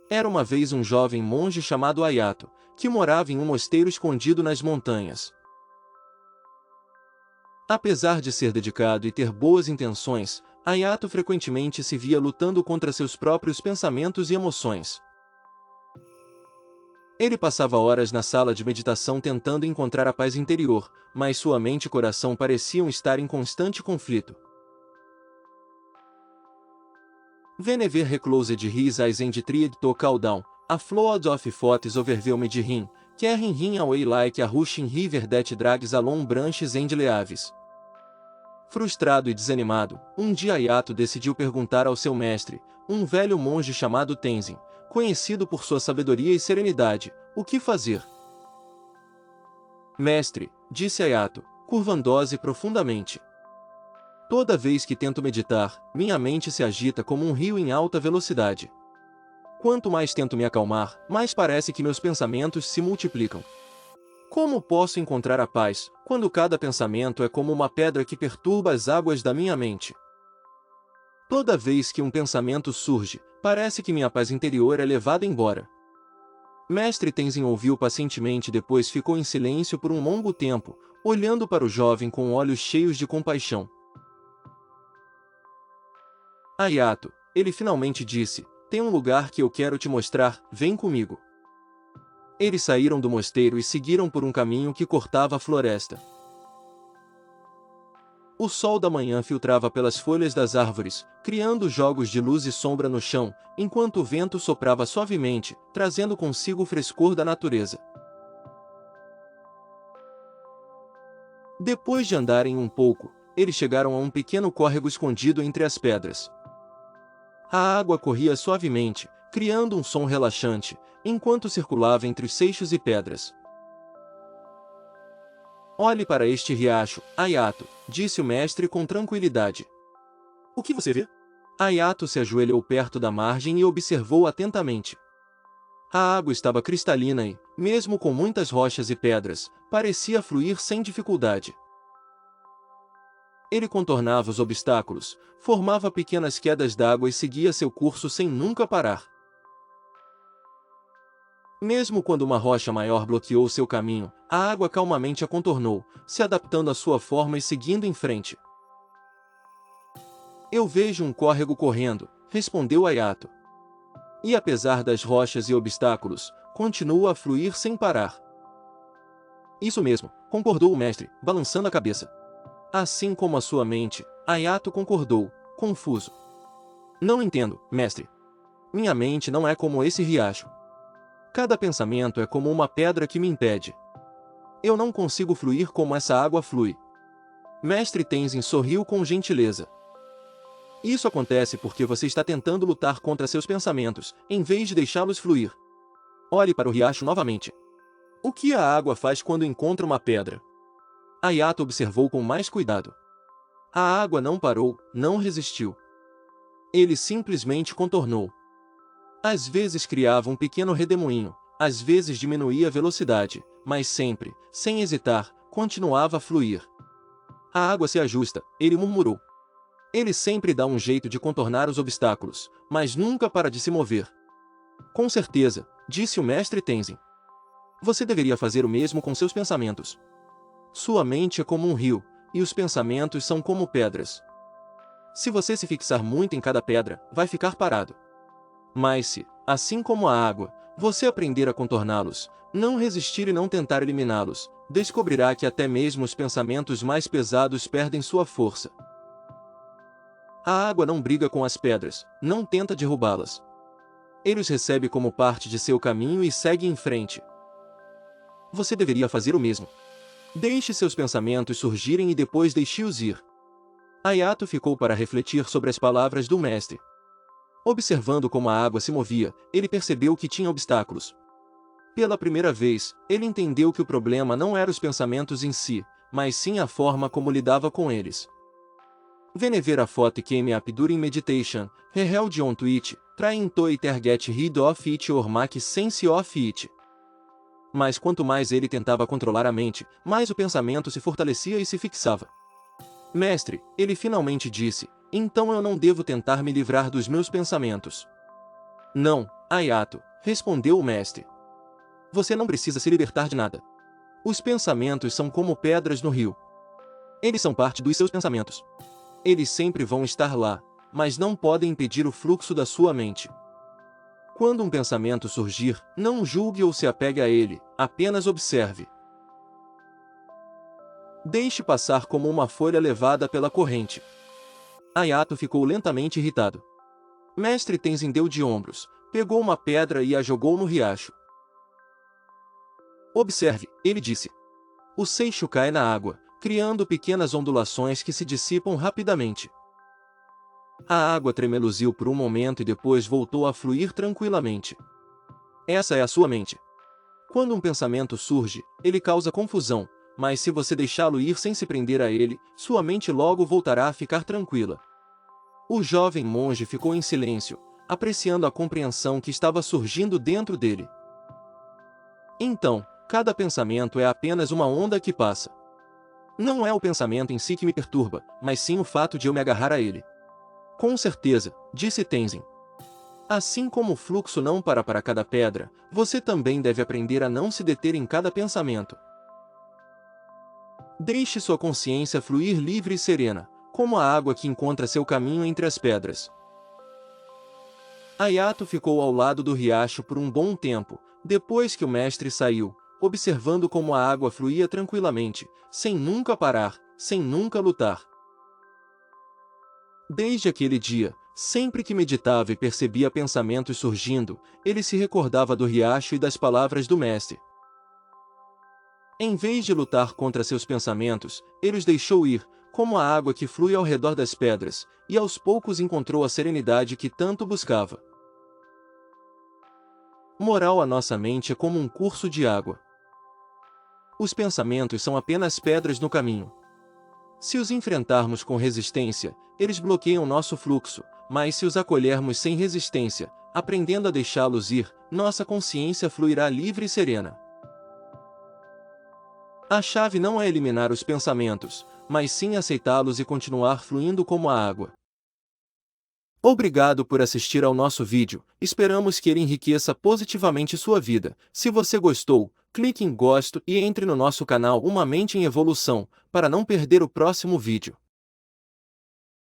Era uma vez um jovem monge chamado Ayato, que morava em um mosteiro escondido nas montanhas. Apesar de ser dedicado e ter boas intenções, Ayato frequentemente se via lutando contra seus próprios pensamentos e emoções. Ele passava horas na sala de meditação tentando encontrar a paz interior, mas sua mente e coração pareciam estar em constante conflito. Whenever reclosed his eyes and tried to calm down, a flood of thoughts overwhelmed him, carrying him away like a rushing river that drags along branches and leaves. Frustrado e desanimado, um dia Ayato decidiu perguntar ao seu mestre, um velho monge chamado Tenzin, conhecido por sua sabedoria e serenidade, o que fazer. Mestre, disse Ayato, curvando-se profundamente. Toda vez que tento meditar, minha mente se agita como um rio em alta velocidade. Quanto mais tento me acalmar, mais parece que meus pensamentos se multiplicam. Como posso encontrar a paz, quando cada pensamento é como uma pedra que perturba as águas da minha mente? Toda vez que um pensamento surge, parece que minha paz interior é levada embora. Mestre Tenzin ouviu pacientemente, depois ficou em silêncio por um longo tempo, olhando para o jovem com olhos cheios de compaixão. Ayato, ele finalmente disse, tem um lugar que eu quero te mostrar, vem comigo. Eles saíram do mosteiro e seguiram por um caminho que cortava a floresta. O sol da manhã filtrava pelas folhas das árvores, criando jogos de luz e sombra no chão, enquanto o vento soprava suavemente, trazendo consigo o frescor da natureza. Depois de andarem um pouco, eles chegaram a um pequeno córrego escondido entre as pedras. A água corria suavemente, criando um som relaxante, enquanto circulava entre os seixos e pedras. Olhe para este riacho, Ayato, disse o mestre com tranquilidade. O que você vê? Ayato se ajoelhou perto da margem e observou atentamente. A água estava cristalina e, mesmo com muitas rochas e pedras, parecia fluir sem dificuldade. Ele contornava os obstáculos, formava pequenas quedas d'água e seguia seu curso sem nunca parar. Mesmo quando uma rocha maior bloqueou seu caminho, a água calmamente a contornou, se adaptando à sua forma e seguindo em frente. Eu vejo um córrego correndo, respondeu Ayato. E apesar das rochas e obstáculos, continua a fluir sem parar. Isso mesmo, concordou o mestre, balançando a cabeça. Assim como a sua mente, Ayato concordou, confuso. Não entendo, mestre. Minha mente não é como esse riacho. Cada pensamento é como uma pedra que me impede. Eu não consigo fluir como essa água flui. Mestre Tenzin sorriu com gentileza. Isso acontece porque você está tentando lutar contra seus pensamentos, em vez de deixá-los fluir. Olhe para o riacho novamente. O que a água faz quando encontra uma pedra? Ayato observou com mais cuidado. A água não parou, não resistiu. Ele simplesmente contornou. Às vezes criava um pequeno redemoinho, às vezes diminuía a velocidade, mas sempre, sem hesitar, continuava a fluir. A água se ajusta, ele murmurou. Ele sempre dá um jeito de contornar os obstáculos, mas nunca para de se mover. Com certeza, disse o mestre Tenzin. Você deveria fazer o mesmo com seus pensamentos. Sua mente é como um rio, e os pensamentos são como pedras. Se você se fixar muito em cada pedra, vai ficar parado. Mas se, assim como a água, você aprender a contorná-los, não resistir e não tentar eliminá-los, descobrirá que até mesmo os pensamentos mais pesados perdem sua força. A água não briga com as pedras, não tenta derrubá-las. Ele os recebe como parte de seu caminho e segue em frente. Você deveria fazer o mesmo. Deixe seus pensamentos surgirem e depois deixe-os ir. Ayato ficou para refletir sobre as palavras do mestre. Observando como a água se movia, ele percebeu que tinha obstáculos. Pela primeira vez, ele entendeu que o problema não era os pensamentos em si, mas sim a forma como lidava com eles. Whenever a thought came up during meditation, he held on to it, trying to either get rid of it or make sense of it. Mas quanto mais ele tentava controlar a mente, mais o pensamento se fortalecia e se fixava. Mestre, ele finalmente disse, então eu não devo tentar me livrar dos meus pensamentos. Não, Ayato, respondeu o mestre. Você não precisa se libertar de nada. Os pensamentos são como pedras no rio. Eles são parte dos seus pensamentos. Eles sempre vão estar lá, mas não podem impedir o fluxo da sua mente. Quando um pensamento surgir, não julgue ou se apegue a ele, apenas observe. Deixe passar como uma folha levada pela corrente. Ayato ficou lentamente irritado. Mestre Tenzin deu de ombros, pegou uma pedra e a jogou no riacho. Observe, ele disse. O seixo cai na água, criando pequenas ondulações que se dissipam rapidamente. A água tremeluziu por um momento e depois voltou a fluir tranquilamente. Essa é a sua mente. Quando um pensamento surge, ele causa confusão, mas se você deixá-lo ir sem se prender a ele, sua mente logo voltará a ficar tranquila. O jovem monge ficou em silêncio, apreciando a compreensão que estava surgindo dentro dele. Então, cada pensamento é apenas uma onda que passa. Não é o pensamento em si que me perturba, mas sim o fato de eu me agarrar a ele. Com certeza, disse Tenzin. Assim como o fluxo não para cada pedra, você também deve aprender a não se deter em cada pensamento. Deixe sua consciência fluir livre e serena, como a água que encontra seu caminho entre as pedras. Ayato ficou ao lado do riacho por um bom tempo, depois que o mestre saiu, observando como a água fluía tranquilamente, sem nunca parar, sem nunca lutar. Desde aquele dia, sempre que meditava e percebia pensamentos surgindo, ele se recordava do riacho e das palavras do mestre. Em vez de lutar contra seus pensamentos, ele os deixou ir, como a água que flui ao redor das pedras, e aos poucos encontrou a serenidade que tanto buscava. Moral: a nossa mente é como um curso de água. Os pensamentos são apenas pedras no caminho. Se os enfrentarmos com resistência, eles bloqueiam nosso fluxo, mas se os acolhermos sem resistência, aprendendo a deixá-los ir, nossa consciência fluirá livre e serena. A chave não é eliminar os pensamentos, mas sim aceitá-los e continuar fluindo como a água. Obrigado por assistir ao nosso vídeo, esperamos que ele enriqueça positivamente sua vida. Se você gostou, clique em gosto e entre no nosso canal Uma Mente em Evolução, para não perder o próximo vídeo.